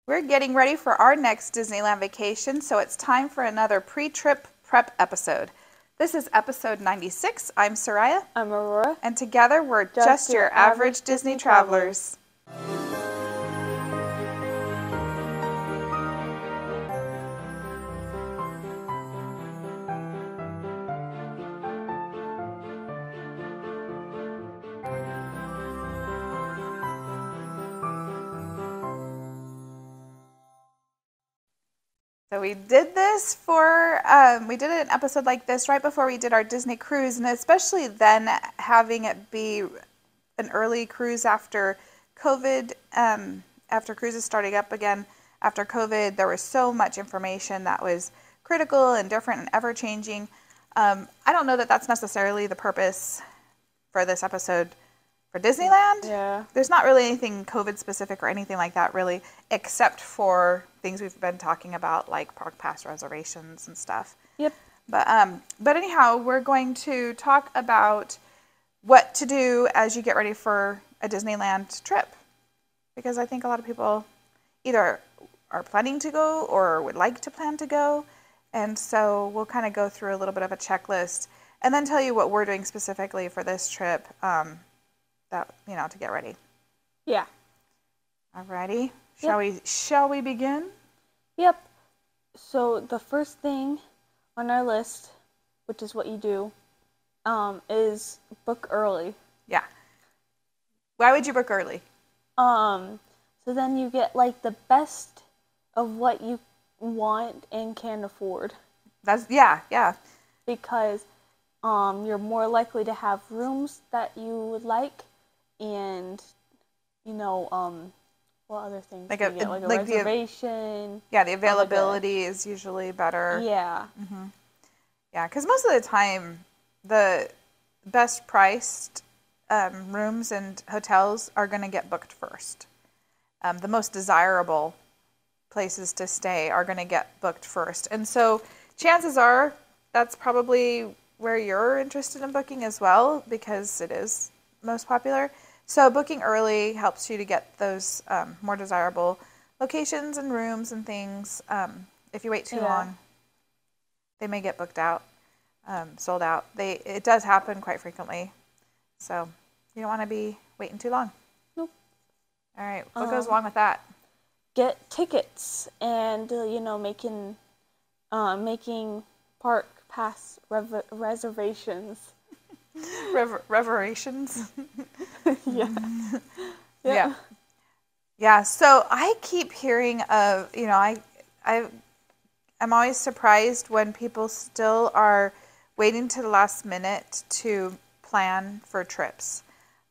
We're getting ready for our next Disneyland vacation, so it's time for another pre-trip prep episode. This is episode 96. I'm Soraya. I'm Aurora. And together we're just your average Disney travelers. So we did this we did an episode like this right before we did our Disney cruise, and especially then having it be an early cruise after COVID, after cruises starting up again after COVID, there was so much information that was critical and different and ever-changing. I don't know that that's necessarily the purpose for this episode for Disneyland. Yeah. There's not really anything COVID specific or anything like that really, except for things we've been talking about like park pass reservations and stuff. Yep. But anyhow, we're going to talk about what to do as you get ready for a Disneyland trip. Because I think a lot of people either are planning to go or would like to plan to go. And so we'll kind of go through a little bit of a checklist and then tell you what we're doing specifically for this trip. To get ready. Yeah. Alrighty. Yep. Shall we begin? Yep. So the first thing on our list, which is what you do, is book early. Yeah. Why would you book early? So then you get like the best of what you want and can afford. Yeah. Because you're more likely to have rooms that you would like, and what other things like do you get? Like a reservation. The availability is usually better. Yeah. Mm-hmm. Yeah, because most of the time, the best priced rooms and hotels are going to get booked first. The most desirable places to stay are going to get booked first. And so chances are that's probably where you're interested in booking as well, because it is most popular. So booking early helps you to get those more desirable locations and rooms and things. If you wait too long, they may get booked out, sold out. It does happen quite frequently. So you don't want to be waiting too long. Nope. All right. What goes along with that? Get tickets and, making park pass reservations. Reverations. Yeah. Yeah. So I keep hearing of, I'm always surprised when people still are waiting to the last minute to plan for trips.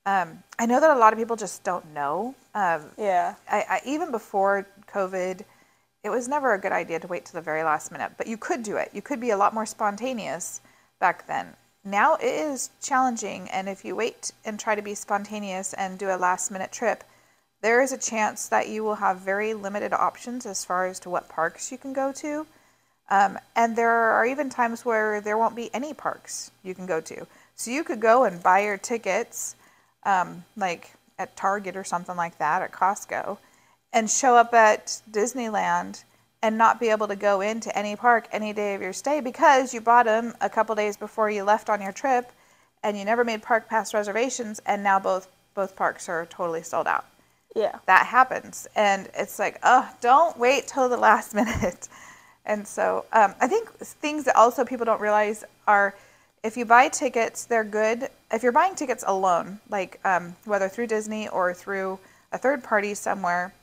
I know that a lot of people just don't know. I even before COVID, it was never a good idea to wait to the very last minute, but you could do it. You could be a lot more spontaneous back then. Now it is challenging, and if you wait and try to be spontaneous and do a last-minute trip, there is a chance that you will have very limited options as far as to what parks you can go to. And there are even times where there won't be any parks you can go to. So you could go and buy your tickets, like at Target or something like that, at Costco, and show up at Disneyland and not be able to go into any park any day of your stay because you bought them a couple days before you left on your trip and you never made park pass reservations, and now both parks are totally sold out. Yeah. That happens. And it's like, don't wait till the last minute. And so I think things that also people don't realize are, if you buy tickets, they're good. If you're buying tickets alone, like whether through Disney or through a third party somewhere,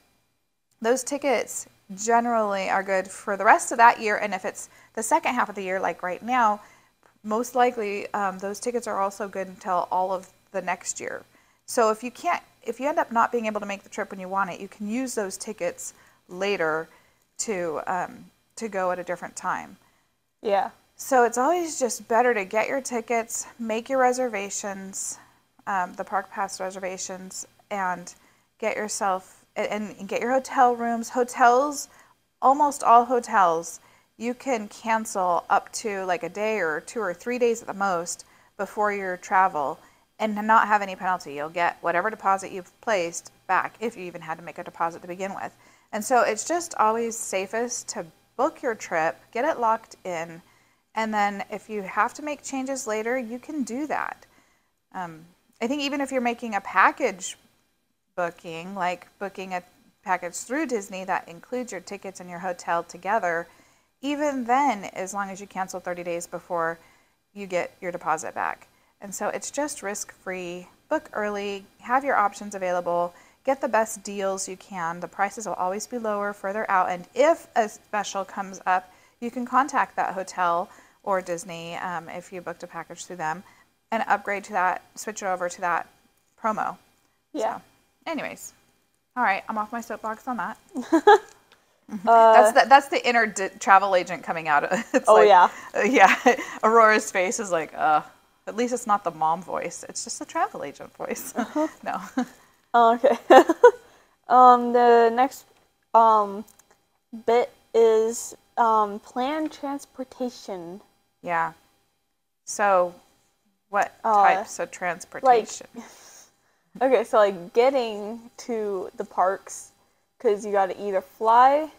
those tickets generally are good for the rest of that year. And if it's the second half of the year, like right now, most likely those tickets are also good until all of the next year. So if you end up not being able to make the trip when you want it, you can use those tickets later to go at a different time. Yeah. So it's always just better to get your tickets, make your reservations, the park pass reservations, and get yourself and get your hotel rooms. Hotels, almost all hotels, you can cancel up to like a day or 2 or 3 days at the most before your travel. and not have any penalty. You'll get whatever deposit you've placed back, if you even had to make a deposit to begin with. And so it's just always safest to book your trip, get it locked in, and then if you have to make changes later, you can do that. I think even if you're making a package booking, like booking a package through Disney that includes your tickets and your hotel together, even then, as long as you cancel 30 days before you get your deposit back. And so it's just risk-free. Book early, have your options available, get the best deals you can. The prices will always be lower further out. And if a special comes up, you can contact that hotel or Disney if you booked a package through them and upgrade to that, switch it over to that promo. Yeah. So, anyways, all right, I'm off my soapbox on that. That's the inner travel agent coming out. It's yeah. Aurora's face is like, at least it's not the mom voice. It's just the travel agent voice. No. Okay. The next bit is planned transportation. Yeah. So, what types of transportation? Okay, so like getting to the parks, because you got to either fly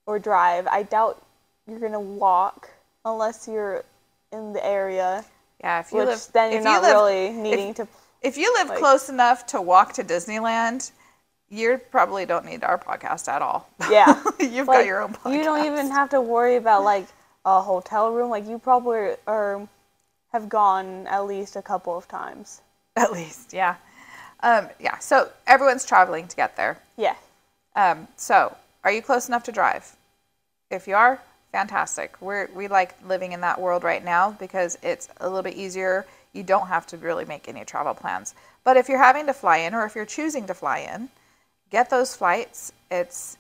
or drive. I doubt you're gonna walk unless you're in the area. Yeah, if you live, then you're not really needing to. If you live close enough to walk to Disneyland, you probably don't need our podcast at all. Yeah, you've got your own podcast. You don't even have to worry about like a hotel room. Like you probably have gone at least a couple of times. At least, yeah. Yeah, so everyone's traveling to get there. Yeah. So, are you close enough to drive? If you are, fantastic. We like living in that world right now because it's a little bit easier. You don't have to really make any travel plans. But if you're having to fly in or if you're choosing to fly in, get those flights. It's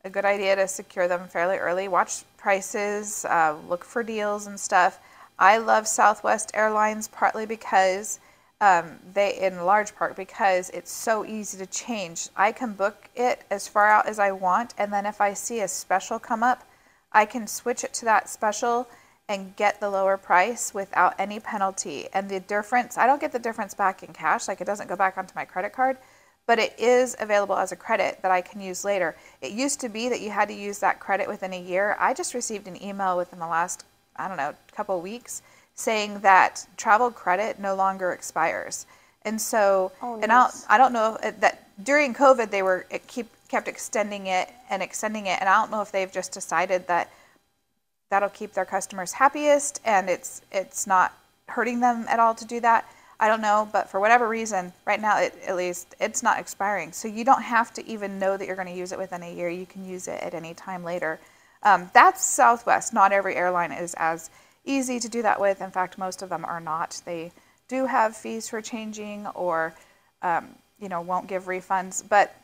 a good idea to secure them fairly early. Watch prices, look for deals and stuff. I love Southwest Airlines partly because in large part because it's so easy to change. I can book it as far out as I want, and then if I see a special come up, I can switch it to that special and get the lower price without any penalty. And the difference, I don't get the difference back in cash, like it doesn't go back onto my credit card, but it is available as a credit that I can use later. It used to be that you had to use that credit within a year. I just received an email within the last, couple of weeks saying that travel credit no longer expires. And so, nice. I don't know that during COVID kept extending it, and I don't know if they've just decided that that'll keep their customers happiest and it's not hurting them at all to do that. I don't know, but for whatever reason, right now at least it's not expiring. So you don't have to even know that you're going to use it within a year. You can use it at any time later. That's Southwest. Not every airline is as easy to do that with. In fact, most of them are not. They do have fees for changing or, won't give refunds. But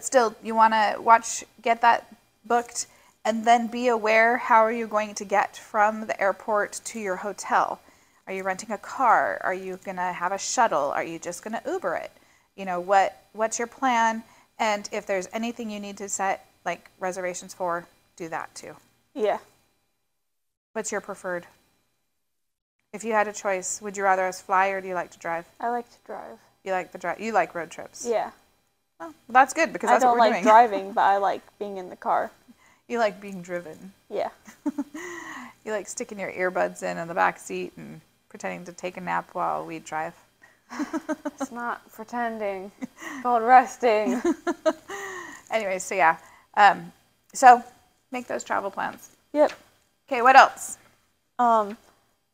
still, you want to get that booked, and then be aware, how are you going to get from the airport to your hotel? Are you renting a car? Are you going to have a shuttle? Are you just going to Uber it? What's your plan? And if there's anything you need to set like reservations for, do that too. Yeah. What's your preferred? If you had a choice, would you rather us fly or do you like to drive? I like to drive. You like the drive. You like road trips. Yeah. Well, that's good because that's what we're doing. I don't like driving, but I like being in the car. You like being driven. Yeah. You like sticking your earbuds in the back seat and pretending to take a nap while we drive. It's not pretending. It's called resting. Anyway, so yeah. So make those travel plans. Yep. Okay, what else?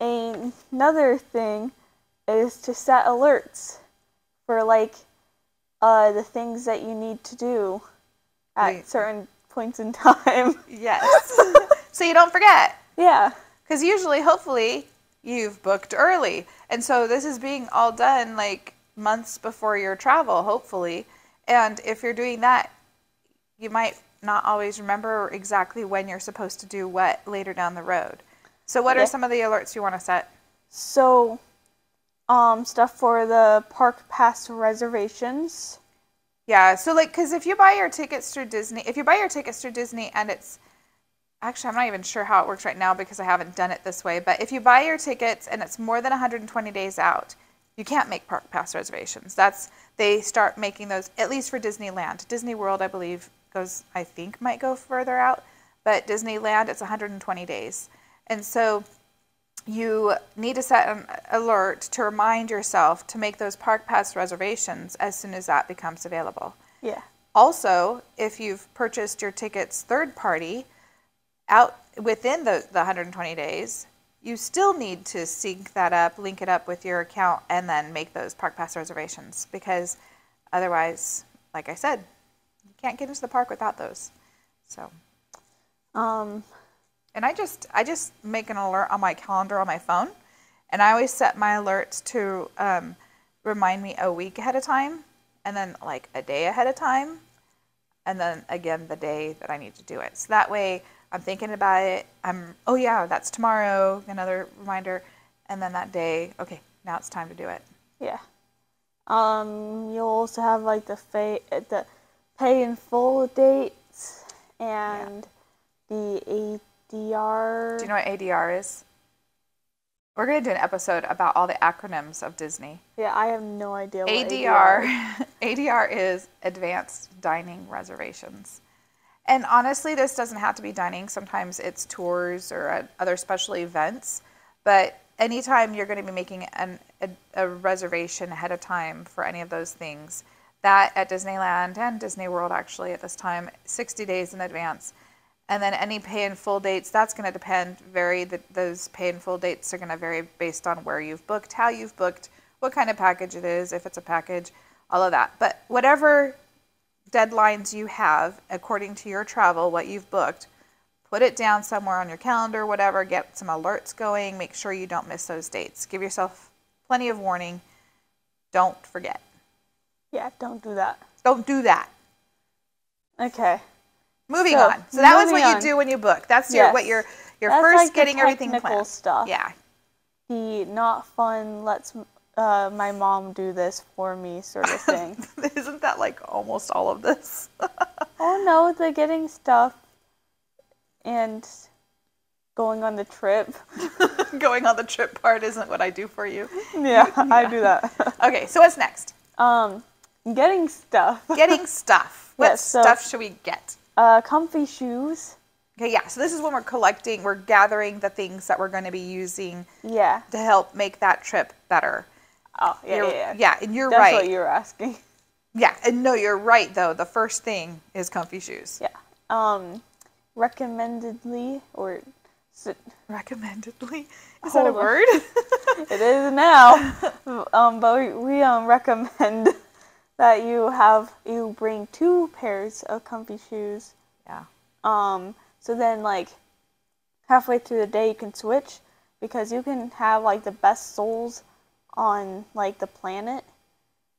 Another thing is to set alerts for the things that you need to do at certain points in time. Yes. So you don't forget. Yeah. Because usually, hopefully, you've booked early. And so this is being all done months before your travel, hopefully. And if you're doing that, you might not always remember exactly when you're supposed to do what later down the road. So what are some of the alerts you want to set? So, stuff for the park pass reservations. Yeah, so because if you buy your tickets through Disney, and it's, actually I'm not even sure how it works right now because I haven't done it this way, but if you buy your tickets and it's more than 120 days out, you can't make park pass reservations. They start making those, at least for Disneyland. Disney World, I believe, might go further out, but Disneyland, it's 120 days. And so you need to set an alert to remind yourself to make those park pass reservations as soon as that becomes available. Yeah. Also, if you've purchased your tickets third party out within the 120 days, you still need to sync that up, link it up with your account, and then make those park pass reservations, because otherwise, like I said, you can't get into the park without those. So, and I just make an alert on my calendar on my phone, and I always set my alerts to remind me a week ahead of time, and then like a day ahead of time, and then again the day that I need to do it. So that way I'm thinking about it. Oh yeah, that's tomorrow, another reminder, and then that day, okay, now it's time to do it. Yeah. You'll also have like the pay in full dates and the ADR. Do you know what ADR is? We're going to do an episode about all the acronyms of Disney. Yeah, I have no idea what ADR. ADR is Advanced Dining Reservations. And honestly, this doesn't have to be dining. Sometimes it's tours or other special events. But anytime you're going to be making a reservation ahead of time for any of those things, that at Disneyland and Disney World actually at this time, 60 days in advance. And then any pay in full dates, that's going to vary. Those pay in full dates are going to vary based on where you've booked, how you've booked, what kind of package it is, if it's a package, all of that. But whatever deadlines you have according to your travel, what you've booked, put it down somewhere on your calendar, whatever, get some alerts going, make sure you don't miss those dates. Give yourself plenty of warning. Don't forget. Yeah, don't do that. Don't do that. Okay. Moving on. So that was what you do when you book. That's your first like getting the everything technical planned. Stuff. Yeah. The not fun, let's my mom do this for me sort of thing. Isn't that like almost all of this? Oh no, the getting stuff and going on the trip. Going on the trip part isn't what I do for you. Yeah, I do that. Okay, so what's next? Getting stuff. Getting stuff. What stuff should we get? Comfy shoes. Okay, yeah. So this is when we're gathering the things that we're going to be using. Yeah. To help make that trip better. Oh, yeah. Yeah, and you're right. right. That's what you're asking. Yeah, and no, you're right though. The first thing is comfy shoes. Yeah. Recommendedly or. Recommendedly? Is that a word? It is now. But we recommend that you bring 2 pairs of comfy shoes. Yeah. So then like halfway through the day you can switch, because you can have like the best soles on like the planet,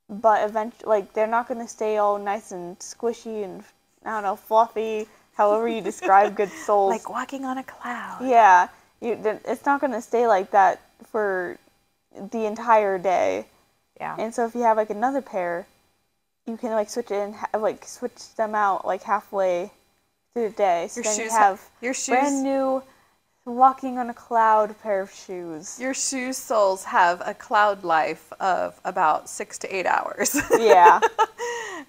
but eventually like they're not going to stay all nice and squishy and I don't know, fluffy, however you describe good soles. Like walking on a cloud. Yeah. It's not going to stay like that for the entire day. Yeah. And so if you have like another pair, you can like switch it and switch them out like halfway through the day. So then you have your shoes, brand new walking on a cloud pair of shoes. Your shoe soles have a cloud life of about 6 to 8 hours. Yeah.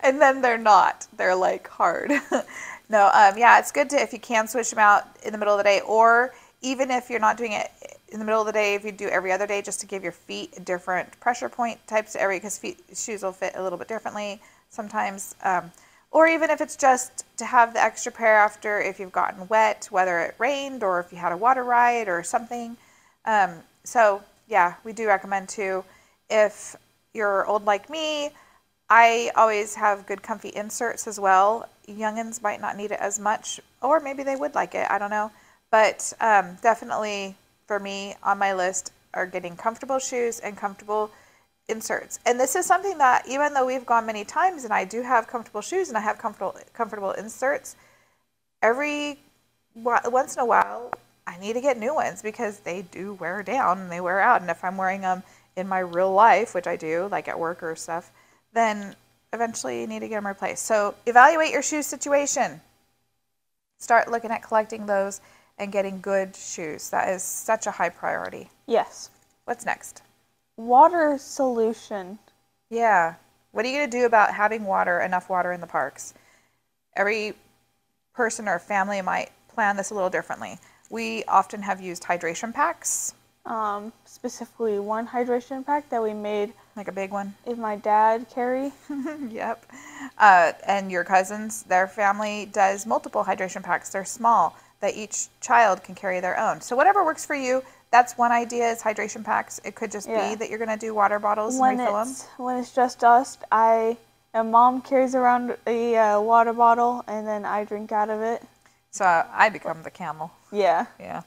And then they're not. They're like hard. No, yeah, it's good to, if you can, switch them out in the middle of the day, or even if you're not doing it in the middle of the day, if you do every other day, just to give your feet different pressure point types, because shoes will fit a little bit differently sometimes. Or even if it's just to have the extra pair after if you've gotten wet, whether it rained or if you had a water ride or something. So yeah, we do recommend too. If you're old like me, I always have good comfy inserts as well. Youngins might not need it as much, or maybe they would like it. I don't know. But definitely for me on my list are getting comfortable shoes and comfortable inserts. And this is something that even though we've gone many times and I do have comfortable shoes and I have comfortable inserts, once in a while I need to get new ones because they do wear down and they wear out. And if I'm wearing them in my real life, which I do, like at work or stuff, then eventually you need to get them replaced. So evaluate your shoe situation. Start looking at collecting those and getting good shoes. That is such a high priority. Yes. What's next? Water solution. Yeah. What are you going to do about having enough water in the parks? Every person or family might plan this a little differently. We often have used hydration packs. Specifically one hydration pack that we made. Like a big one? If my dad carry. Yep. And your cousins, their family does multiple hydration packs. They're small, that each child can carry their own. So whatever works for you, that's one idea is hydration packs. It could just be that you're going to do water bottles and refill them. When it's just us, and Mom carries around a water bottle, and then I drink out of it. So I become the camel. Yeah. Yeah.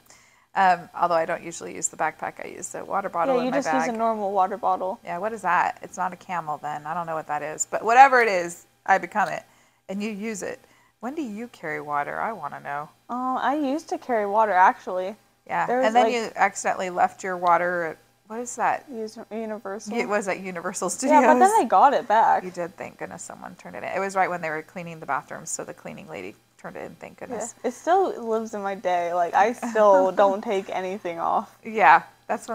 Although I don't usually use the backpack. I use the water bottle in my bag. Yeah, you just use a normal water bottle. Yeah, what is that? It's not a camel then. I don't know what that is. But whatever it is, I become it. And you use it. When do you carry water? I want to know. I used to carry water, actually. Yeah, and then you accidentally left your water at, what is that? Universal. It was at Universal Studios. Yeah, but then I got it back. You did, thank goodness someone turned it in. It was right when they were cleaning the bathrooms, so the cleaning lady turned it in, thank goodness. Yeah. It still lives in my day. Like, I still don't take anything off. Yeah, that's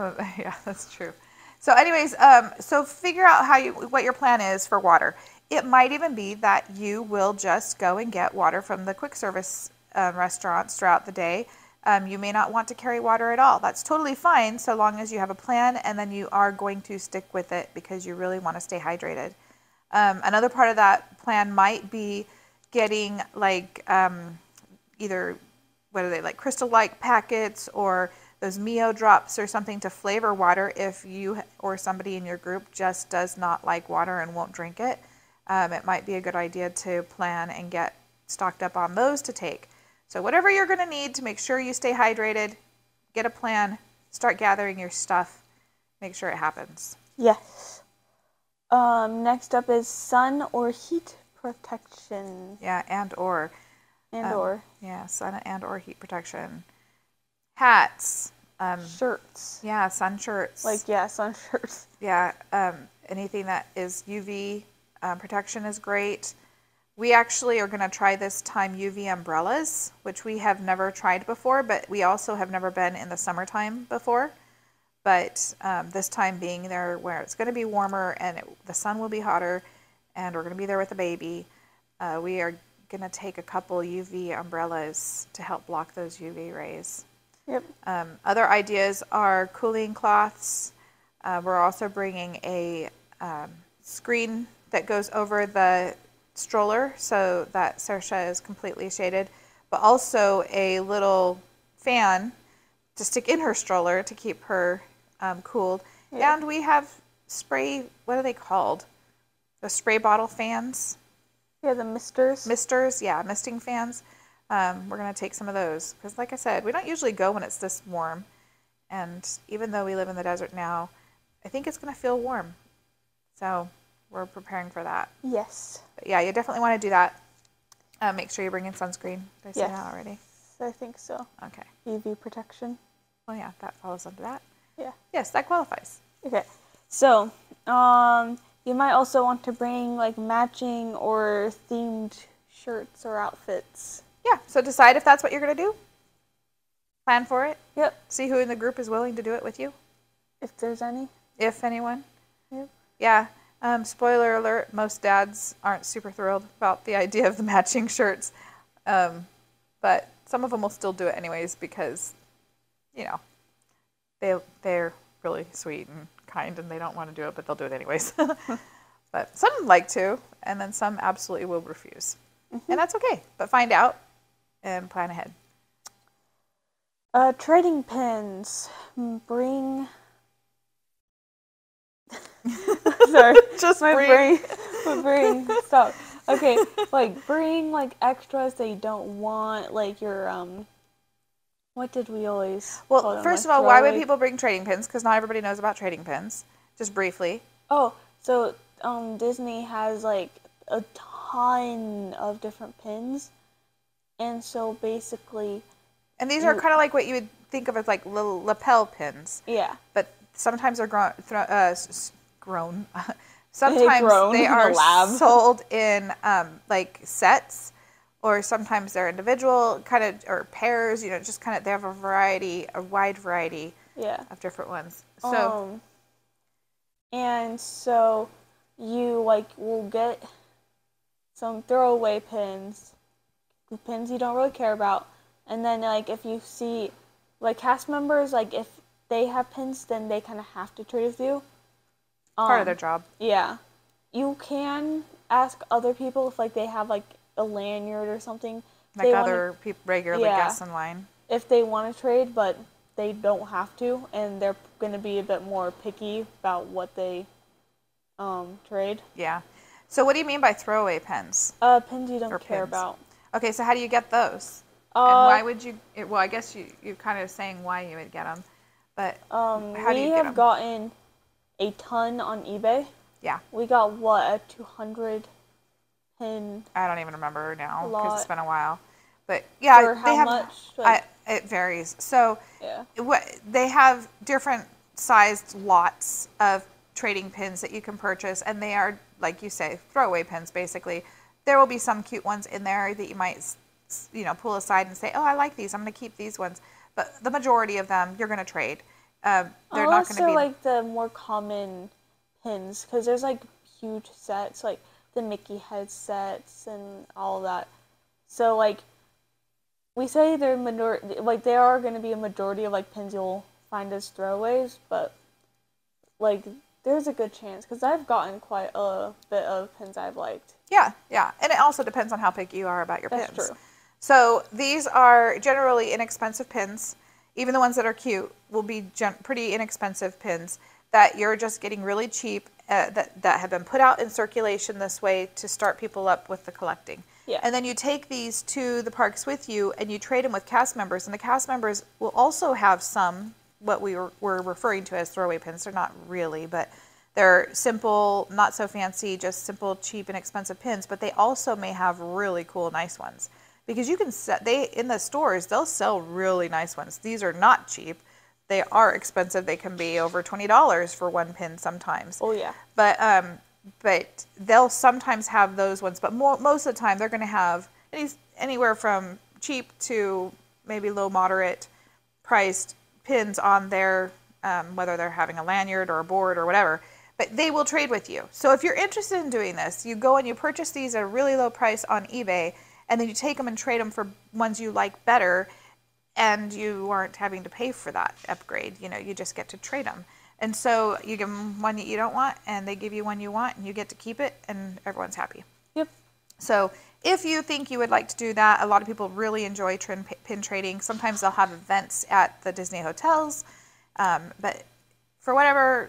true. So anyways, so figure out what your plan is for water. It might even be that you will just go and get water from the quick service restaurants throughout the day. You may not want to carry water at all. That's totally fine so long as you have a plan and then you are going to stick with it because you really want to stay hydrated. Another part of that plan might be getting like either, what are they, like Crystal Light packets or those Mio drops or something to flavor water if you or somebody in your group just does not like water and won't drink it. It might be a good idea to plan and get stocked up on those to take. So whatever you're going to need to make sure you stay hydrated, get a plan, start gathering your stuff, make sure it happens. Yes. Next up is sun or heat protection. Yeah, and or. Yeah, sun and or heat protection. Hats. Shirts. Yeah, sun shirts. Sun shirts. Yeah, anything that is UV protection is great. We actually are going to try this time UV umbrellas, which we have never tried before, but we also have never been in the summertime before. But this time being there where it's going to be warmer and the sun will be hotter and we're going to be there with the baby, we are going to take a couple UV umbrellas to help block those UV rays. Yep. Other ideas are cooling cloths. We're also bringing a screen that goes over the stroller so that Saoirse is completely shaded, but also a little fan to stick in her stroller to keep her cooled. Yeah. And we have spray, what are they called? The spray bottle fans? Yeah, the misters. Misters, yeah, misting fans. We're going to take some of those because, like I said, we don't usually go when it's this warm. And even though we live in the desert now, I think it's going to feel warm. So we're preparing for that. Yes. But yeah, you definitely want to do that. Make sure you bring in sunscreen. Did I say that already? I think so. Okay. UV protection. Oh yeah, that falls under that. Yeah. Yes, that qualifies. Okay. So, you might also want to bring like matching or themed shirts or outfits. Yeah, so decide if that's what you're going to do. Plan for it. Yep. See who in the group is willing to do it with you. If there's any. If anyone. Yep. Yeah. Spoiler alert, most dads aren't super thrilled about the idea of the matching shirts. But some of them will still do it anyways because, you know, they're really sweet and kind and they don't want to do it, but they'll do it anyways. But some like to, and then some absolutely will refuse. Mm-hmm. And that's okay, but find out and plan ahead. Trading pins. Bring... Sorry, just my brain. Stop. Okay, like bring like extras that you don't want, like your What did we always? Well, first of all, why would people bring trading pins? Because not everybody knows about trading pins. Just briefly. Oh, so Disney has like a ton of different pins, and so basically. And these are kind of like what you would think of as like little lapel pins. Yeah. But sometimes they're grown. Sometimes they are sold in like sets, or sometimes they're individual kind of or pairs. You know, just kind of they have a wide variety. Yeah. Of different ones. So And so you like will get some throwaway pins, pins you don't really care about, and then like if you see like cast members, like if they have pins, then they kind of have to trade with you. Part of their job. Yeah, you can ask other people if like they have like a lanyard or something. Like other people regularly guests in line. If they want to trade, but they don't have to, and they're going to be a bit more picky about what they trade. Yeah. So what do you mean by throwaway pins? Pins you don't care about. Okay, so how do you get those? And why would you? Well, I guess you're kind of saying why you would get them, but how do you get them? We have gotten a ton on eBay. Yeah. We got what, a 200 pin? I don't even remember now because it's been a while. But yeah, for how much? Like, it varies. So yeah. They have different sized lots of trading pins that you can purchase, and they are, like you say, throwaway pins basically. There will be some cute ones in there that you might, pull aside and say, oh, I like these. I'm going to keep these ones. But the majority of them you're going to trade. They're not going to be like the more common pins, because there's like huge sets, like the Mickey head sets and all of that. So like we say they're like there are going to be a majority of like pins you'll find as throwaways, but like there's a good chance, because I've gotten quite a bit of pins I've liked. Yeah, and it also depends on how picky you are about your pins. That's true. So these are generally inexpensive pins. Even the ones that are cute will be pretty inexpensive pins that you're just getting really cheap, that have been put out in circulation this way to start people up with the collecting. Yeah. And then you take these to the parks with you and you trade them with cast members. And the cast members will also have some, what we're referring to as throwaway pins. They're not really, but they're simple, not so fancy, just simple, cheap, and expensive pins. But they also may have really cool, nice ones. Because you can in the stores, they'll sell really nice ones. These are not cheap. They are expensive. They can be over $20 for one pin sometimes. Oh yeah. But they'll sometimes have those ones. But most of the time, they're going to have anywhere from cheap to maybe low, moderate priced pins on their, whether they're having a lanyard or a board or whatever. But they will trade with you. So if you're interested in doing this, you go and you purchase these at a really low price on eBay. And then you take them and trade them for ones you like better, and you aren't having to pay for that upgrade. You just get to trade them. And so you give them one that you don't want, and they give you one you want, and you get to keep it, and everyone's happy. Yep. So if you think you would like to do that, a lot of people really enjoy pin trading. Sometimes they'll have events at the Disney hotels. But for whatever,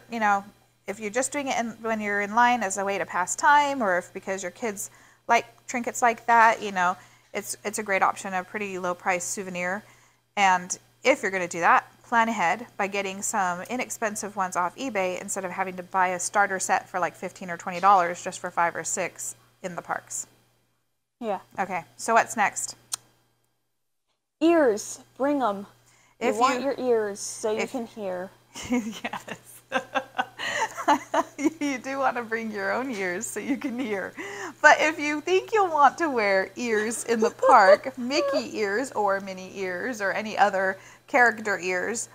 if you're just doing it when you're in line as a way to pass time, or if because your kids like trinkets like that, it's a great option, a pretty low price souvenir. And if you're going to do that, plan ahead by getting some inexpensive ones off eBay instead of having to buy a starter set for like $15 or $20 just for 5 or 6 in the parks. Yeah. Okay, so what's next? Ears. Bring them. You want your ears so you can hear. Yes. You do want to bring your own ears so you can hear. But if you think you'll want to wear ears in the park, Mickey ears or Minnie ears or any other character ears,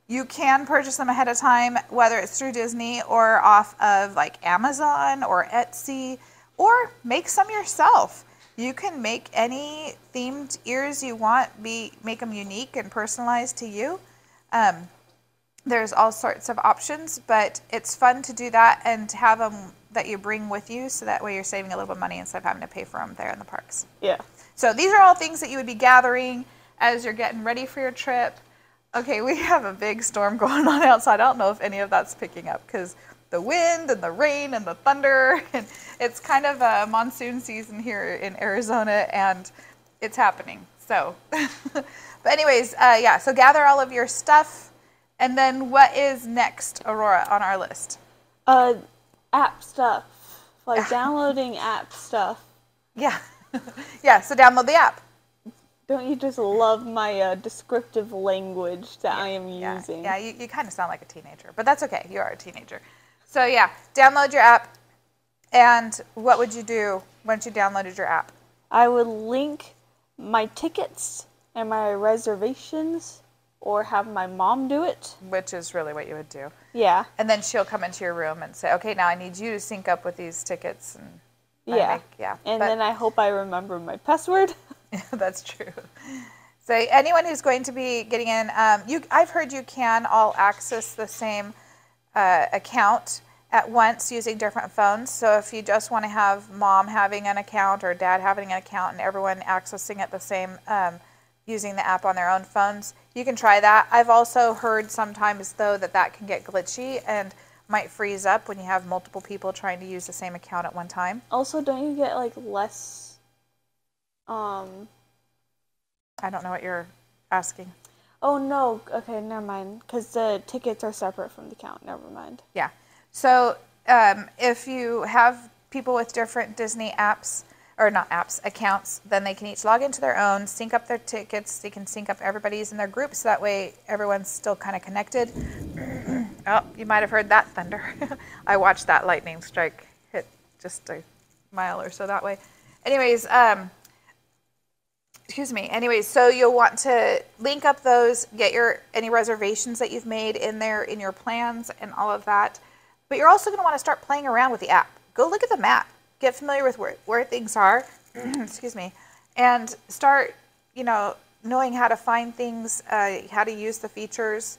you can purchase them ahead of time, whether it's through Disney or off of like Amazon or Etsy, or make some yourself. You can make any themed ears you want, make them unique and personalized to you. There's all sorts of options, but it's fun to do that and to have them that you bring with you, so that way you're saving a little bit of money instead of having to pay for them there in the parks. Yeah. So these are all things that you would be gathering as you're getting ready for your trip. Okay, we have a big storm going on outside. I don't know if any of that's picking up because the wind and the rain and the thunder, and it's kind of a monsoon season here in Arizona, and it's happening. So, but anyways, so gather all of your stuff. And then what is next, Aurora, on our list? App stuff. Like downloading app stuff. Yeah. Yeah, so download the app. Don't you just love my descriptive language that I am using? Yeah, you kind of sound like a teenager, but that's okay. You are a teenager. So yeah, download your app. And what would you do once you downloaded your app? I would link my tickets and my reservations or have my mom do it. Which is really what you would do. Yeah. And then she'll come into your room and say, okay, now I need you to sync up with these tickets. And Yeah. And then I hope I remember my password. That's true. So anyone who's going to be getting in, I've heard you can all access the same account at once using different phones. So if you just want to have mom having an account or dad having an account and everyone accessing it the same using the app on their own phones, you can try that. I've also heard sometimes, though, that can get glitchy and might freeze up when you have multiple people trying to use the same account at one time. Also, don't you get, like, less... I don't know what you're asking. Oh, no. Okay, never mind. Because the tickets are separate from the account. Never mind. Yeah. So if you have people with different Disney apps, or not apps, accounts, then they can each log into their own, sync up their tickets. They can sync up everybody's in their groups. That way everyone's still kind of connected. Oh, you might have heard that thunder. I watched that lightning strike hit just a mile or so that way. Anyways, Anyways, so you'll want to link up those, get any reservations that you've made in there in your plans and all of that. But you're also going to want to start playing around with the app. Go look at the map. Get familiar with where things are. Excuse me. And start, knowing how to find things, how to use the features,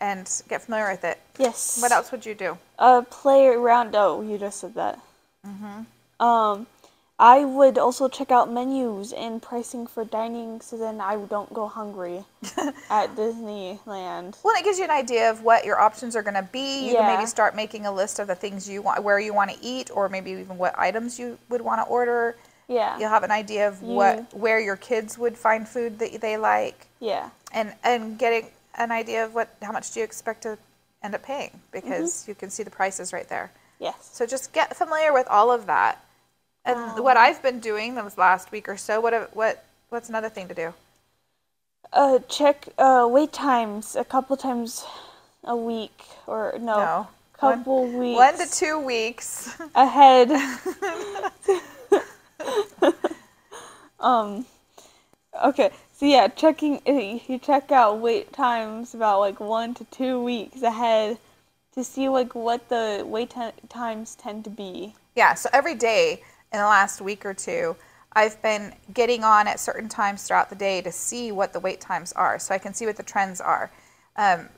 and get familiar with it. Yes. What else would you do? Play around. Oh, you just said that. I would also check out menus and pricing for dining so then I don't go hungry at Disneyland. Well, it gives you an idea of what your options are going to be. You can maybe start making a list of the things you want, where you want to eat, or maybe even what items you would want to order. Yeah. You'll have an idea of where your kids would find food that they like. Yeah. And getting an idea of how much do you expect to end up paying, because you can see the prices right there. Yes. So just get familiar with all of that. And what I've been doing this last week or so, what's another thing to do? Check wait times a couple times a week, or no. Couple weeks. 1 to 2 weeks ahead. Okay. So yeah, you check out wait times about like 1 to 2 weeks ahead to see like what the wait times tend to be. Yeah. So every day in the last week or two, I've been getting on at certain times throughout the day to see what the wait times are, so I can see what the trends are.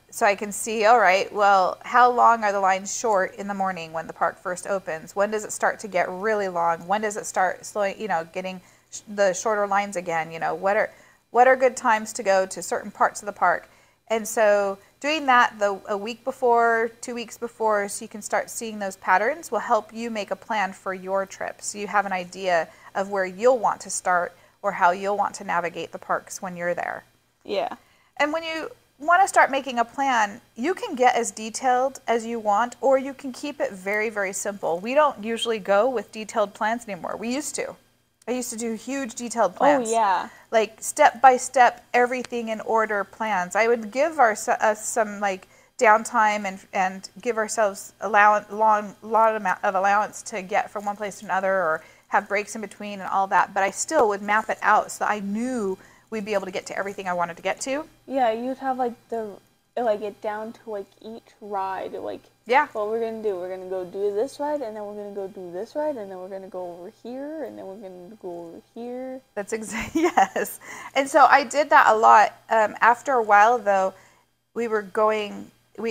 So I can see, all right, well, how long are the lines short in the morning when the park first opens? When does it start to get really long? When does it start slowing, getting the shorter lines again? What are good times to go to certain parts of the park? And so doing that a week before, 2 weeks before, so you can start seeing those patterns, will help you make a plan for your trip. So you have an idea of where you'll want to start or how you'll want to navigate the parks when you're there. Yeah. And when you want to start making a plan, you can get as detailed as you want, or you can keep it very, very simple. We don't usually go with detailed plans anymore. We used to. I used to do huge detailed plans. Oh, yeah. Like step-by-step, everything in order plans. I would give us some like downtime and give ourselves lot amount of allowance to get from one place to another, or have breaks in between and all that. But I still would map it out so that I knew we'd be able to get to everything I wanted to get to. Yeah, you'd have like it down to like each ride, like what we're gonna do. We're gonna go do this ride, and then we're gonna go do this ride, and then we're gonna go over here, and then we're gonna go over here. That's exactly yes. And so I did that a lot. After a while, though, we had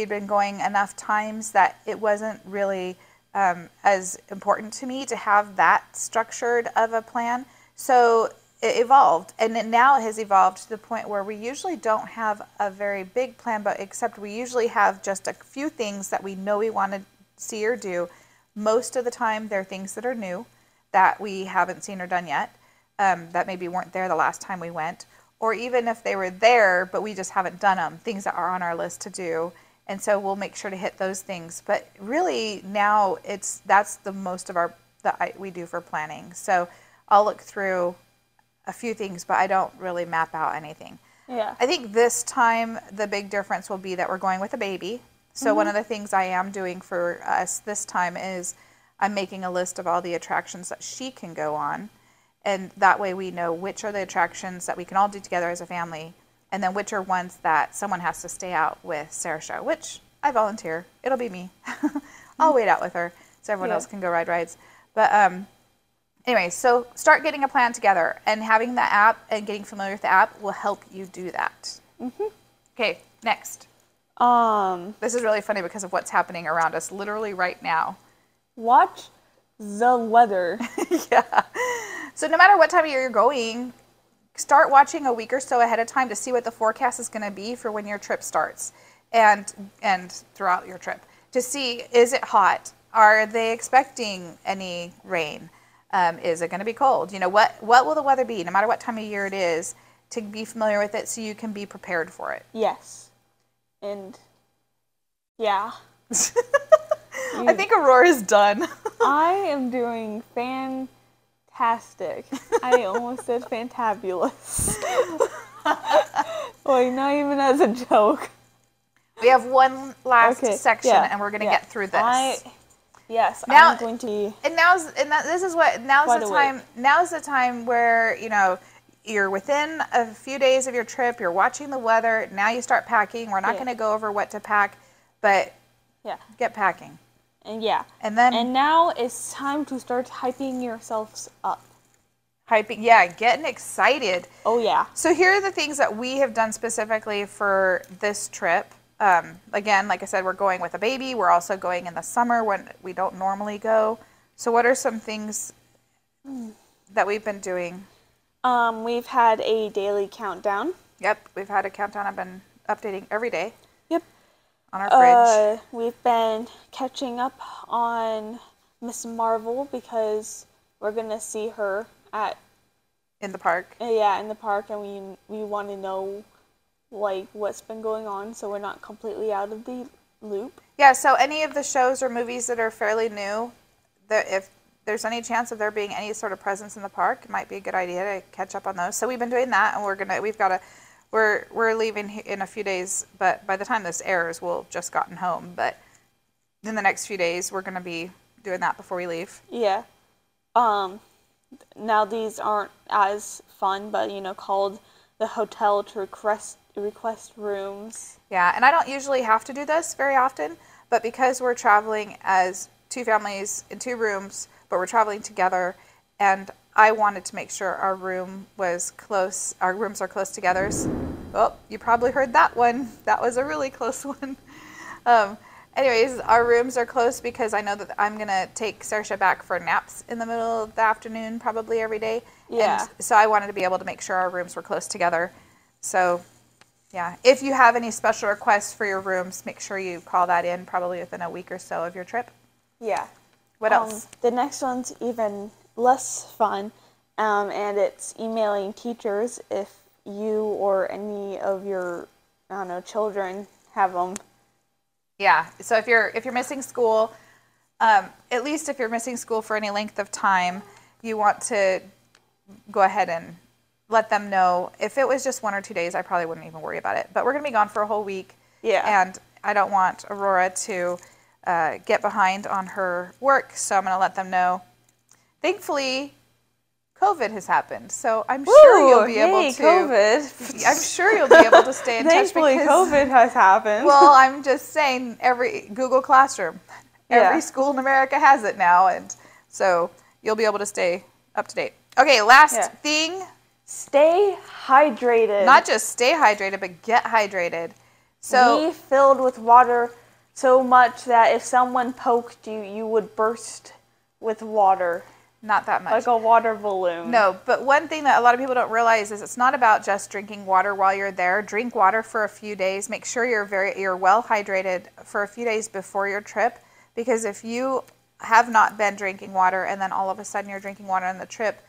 been going enough times that it wasn't really as important to me to have that structured of a plan. So it evolved, and now it has evolved to the point where we usually don't have a very big plan, but except we usually have just a few things that we know we want to see or do. Most of the time, they're things that are new that we haven't seen or done yet, that maybe weren't there the last time we went, or even if they were there, but we just haven't done them, things that are on our list to do. And so we'll make sure to hit those things. But really now that's the most of that we do for planning. So I'll look through a few things, but I don't really map out anything. Yeah. I think this time the big difference will be that we're going with a baby. So one of the things I am doing for us this time is I'm making a list of all the attractions that she can go on. And that way we know which are the attractions that we can all do together as a family. and then which are ones that someone has to stay out with Saoirse, which I volunteer. It'll be me. I'll wait out with her so everyone else can go ride rides. But anyway, so start getting a plan together, and having the app and getting familiar with the app will help you do that. Okay, next. This is really funny because of what's happening around us literally right now. Watch the weather. Yeah. So no matter what time of year you're going, start watching a week or so ahead of time to see what the forecast is going to be for when your trip starts and throughout your trip. To see, is it hot? Are they expecting any rain? Is it going to be cold? You know, what will the weather be, no matter what time of year it is, to be familiar with it so you can be prepared for it. Yes. And, yeah. I think Aurora's done. I am doing fantastic. I almost said fantabulous. Like, not even as a joke. We have one last section, and we're going to get through this. Yes, now, I'm going to be. And now's the time where, you know, you're within a few days of your trip. You're watching the weather. Now you start packing. We're not going to go over what to pack, but get packing. And and now it's time to start hyping yourselves up. Getting excited. Oh yeah. So here are the things that we have done specifically for this trip. Again, like I said, we're going with a baby. We're also going in the summer when we don't normally go. So what are some things that we've been doing? We've had a daily countdown. Yep, we've had a countdown. I've been updating every day. Yep. On our fridge. We've been catching up on Miss Marvel because we're gonna see her in the park. In the park, and we want to know like what's been going on, so we're not completely out of the loop. Yeah. So any of the shows or movies that are fairly new, if there's any chance of there being any sort of presence in the park, it might be a good idea to catch up on those. So we've been doing that, and we're leaving in a few days, but by the time this airs, we'll have just gotten home. But in the next few days, we're going to be doing that before we leave. Yeah. Now these aren't as fun, but called the hotel to request rooms. Yeah, and I don't usually have to do this very often, but because we're traveling as two families in two rooms, but we're traveling together, and I wanted to make sure our room was close. Our rooms are close together. Oh, you probably heard that one. That was a really close one. Anyways, our rooms are close because I know that I'm going to take Saoirse back for naps in the middle of the afternoon probably every day. Yeah. And so I wanted to be able to make sure our rooms were close together. So, yeah. If you have any special requests for your rooms, make sure you call that in probably within a week or so of your trip. Yeah. What else? The next one's even less fun, and it's emailing teachers if you or any of your, children have them. Yeah. So if you're missing school, at least if you're missing school for any length of time, you want to go ahead and let them know. If it was just 1 or 2 days, I probably wouldn't even worry about it. But we're going to be gone for a whole week. Yeah. And I don't want Aurora to get behind on her work, so I'm going to let them know. Thankfully, COVID has happened, so I'm sure you'll be able to. COVID. I'm sure you'll be able to stay in touch. Thankfully, COVID has happened. Well, I'm just saying, every Google Classroom, every school in America has it now, and so you'll be able to stay up to date. Okay, last thing. Stay hydrated. Not just stay hydrated, but get hydrated. So be filled with water so much that if someone poked you, you would burst with water. Not that much. Like a water balloon. No, but one thing that a lot of people don't realize is it's not about just drinking water while you're there. Drink water for a few days. Make sure you're well hydrated for a few days before your trip, because if you have not been drinking water and then all of a sudden you're drinking water on the trip,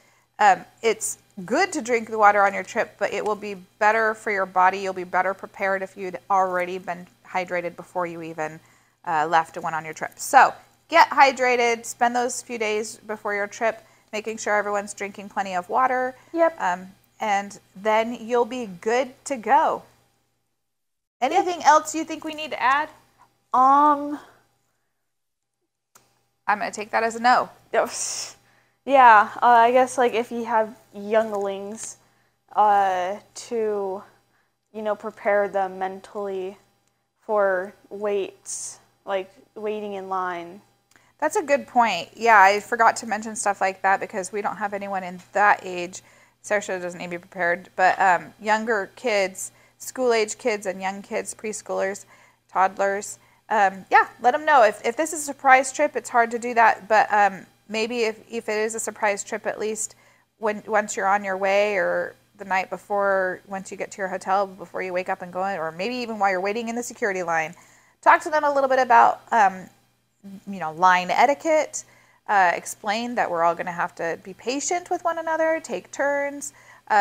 it's good to drink the water on your trip, but it will be better for your body. You'll be better prepared if you'd already been hydrated before you even left and went on your trip. So get hydrated. Spend those few days before your trip making sure everyone's drinking plenty of water. Yep. And then you'll be good to go. Anything else you think we need to add? I'm going to take that as a no. Yeah, I guess like if you have younglings, to prepare them mentally for waiting in line. That's a good point. Yeah, I forgot to mention stuff like that because we don't have anyone in that age. Saoirse doesn't need to be prepared, but younger kids, school-age kids and young kids, preschoolers, toddlers, let them know. If this is a surprise trip, it's hard to do that, but maybe if it is a surprise trip, at least once you're on your way or the night before, once you get to your hotel, before you wake up and go in, or maybe even while you're waiting in the security line, talk to them a little bit about line etiquette. Explain that we're all going to have to be patient with one another, take turns,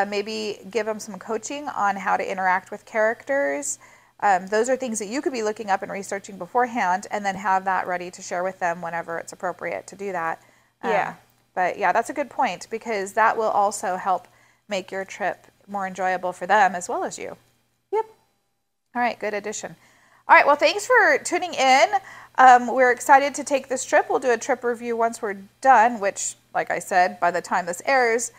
maybe give them some coaching on how to interact with characters. Those are things that you could be looking up and researching beforehand, and then have that ready to share with them whenever it's appropriate to do that. But yeah, that's a good point, because that will also help make your trip more enjoyable for them as well as you. Yep. All right, good addition. All right, well, thanks for tuning in. We're excited to take this trip. We'll do a trip review once we're done, which, like I said, by the time this airs,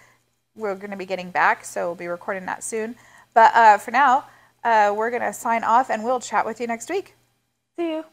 we're going to be getting back, so we'll be recording that soon. But for now, we're going to sign off, and we'll chat with you next week. See you.